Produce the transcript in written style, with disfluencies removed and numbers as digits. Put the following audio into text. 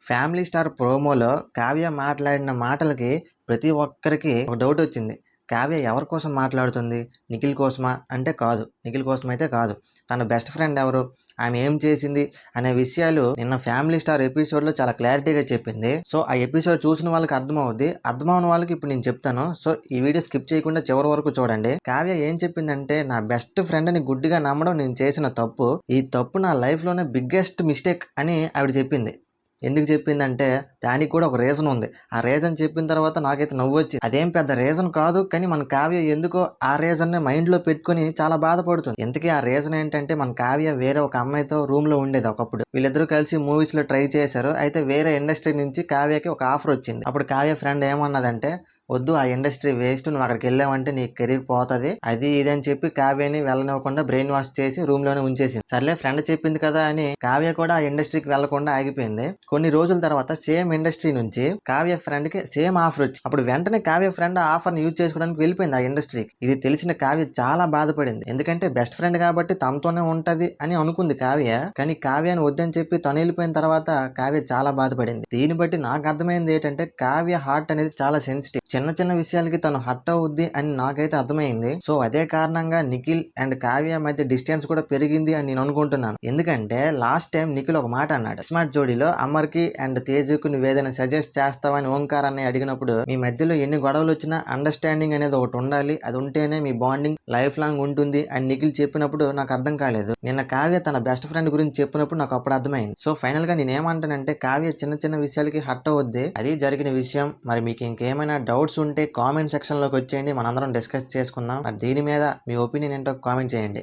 'Family star' ప్రోమోలో కావ్య మాట్లాడిన మాటలకి ప్రతి ఒక్కరికి ఒక డౌటొచ్చింది. కావ్య ఎవరి కోసం మాట్లాడుతుంది? నిఖిల్ కోసమా? అంటే కాదు. నిఖిల్ కోసమైతే కాదు. తన బెస్ట్ ఫ్రెండ్ ఎవరు? ఆమె ఏం చేసింది? అనే విషయాలు నిన్న 'ఫ్యామిలీ స్టార్' ఎపిసోడ్‌లో చాలా క్లారిటీగా చెప్పింది. సో, ఆ ఎపిసోడ్ చూసిన వాళ్ళకి అర్థమవుద్ది. అర్థమవ్వని వాళ్ళకి ఇప్పుడు నేను చెప్తాను. సో, ఈ వీడియో స్కిప్ చేయకుండా చివరి వరకు చూడండి. కావ్య ఏం చెప్పిందంటే, నా బెస్ట్ ఫ్రెండ్‌ని గుడ్డిగా నమ్మడం నేను చేసిన తప్పు. ఈ తప్పు నా లైఫ్‌లోనే బిగ్గెస్ట్ మిస్టేక్ అని ఆవిడ చెప్పింది. ఎందుకు చెప్పిందంటే, దానికి కూడా ఒక రీజన్ ఉంది. ఆ రీజన్ చెప్పిన తర్వాత నాకైతే నవ్వొచ్చింది. అదేం పెద్ద రీజన్ కాదు. కానీ మన కావ్య ఎందుకో ఆ రీజన్‌ని మైండ్‌లో పెట్టుకొని చాలా బాధపడుతుంది. ఇంతకీ ఆ రీజన్ ఏంటంటే, మన కావ్య వేరే ఒక అమ్మాయితో రూమ్‌లో ఉండేది ఒకప్పుడు. వీళ్ళిద్దరూ కలిసి మూవీస్‌లో ట్రై చేశారు. అయితే వేరే ఇండస్ట్రీ నుంచి కావ్యకి ఒక ఆఫర్ వచ్చింది. అప్పుడు కావ్య ఫ్రెండ్ ఏమన్నదంటే, "వద్దు, ఆ ఇండస్ట్రీ వేస్ట్. నువ్వు అక్కడికెళ్ళావంటే నీ కెరీర్ పోతది." అది ఇది అని చెప్పి కావ్యని వెళ్ళనివ్వకుండా బ్రెయిన్ వాష్ చేసి రూమ్‌లోనే ఉంచేసింది. సర్లే ఫ్రెండ్ చెప్పింది కదా అని కావ్య కూడా ఆ ఇండస్ట్రీకి వెళ్ళకుండా ఆగిపోయింది. కొన్ని రోజుల తర్వాత సేమ్ ఇండస్ట్రీ నుంచి కావ్య ఫ్రెండ్‌కి సేమ్ ఆఫర్ వచ్చింది. అప్పుడు వెంటనే కావ్య ఫ్రెండ్ ఆ ఆఫర్‌ని యూజ్ చేసుకోవడానికి వెళ్ళిపోయింది ఆ ఇండస్ట్రీకి. ఇది తెలిసిన కావ్య చాలా బాధపడింది. ఎందుకంటే బెస్ట్ ఫ్రెండ్ కాబట్టి తనతోనే ఉంటది అని అనుకుంది కావ్య. కానీ కావ్యని వద్దని చెప్పి తను వెళ్ళిపోయిన తర్వాత కావ్య చాలా బాధపడింది. దీన్ని బట్టి నాకు అర్థమైంది ఏంటంటే, కావ్య హార్ట్ అనేది చాలా సెన్సిటివ్. చిన్న చిన్న విషయాలకి తను హర్ట్ అవుద్ది అని నాకైతే అర్థమైంది. సో, అదే కారణంగా నిఖిల్ అండ్ కావ్య మధ్య డిస్టెన్స్ కూడా పెరిగింది అని నేను అనుకుంటున్నాను. ఎందుకంటే లాస్ట్ టైం నిఖిల్ ఒక మాట అన్నాడు. స్మార్ట్ జోడీలో అమర్‌కి అండ్ తేజుకి నువ్వేదైనా సజెస్ట్ చేస్తావని ఓంకార్ అన్నయ్య అడిగినప్పుడు, మీ మధ్యలో ఎన్ని గొడవలు వచ్చినా అండర్‌స్టాండింగ్ అనేది ఒకటి ఉండాలి. అది ఉంటేనే మీ బాండింగ్ లైఫ్ లాంగ్ ఉంటుంది అని నిఖిల్ చెప్పినప్పుడు నాకు అర్థం కాలేదు. నిన్న కావ్య తన బెస్ట్ ఫ్రెండ్ గురించి చెప్పినప్పుడు నాకు అప్పుడు అర్థమైంది. సో, ఫైనల్‌గా నేనేమంటానంటే, కావ్య చిన్న చిన్న విషయాలకి హర్ట్ అవుద్ది. అది జరిగిన విషయం. మరి మీకు ఇంకేమైనా డౌట్స్ ఉంటే కామెంట్ సెక్షన్‌లోకి వచ్చేయండి. మనందరం డిస్కస్ చేసుకుందాం. మరి దీని మీద మీ ఒపీనియన్ ఏంటో కామెంట్ చేయండి.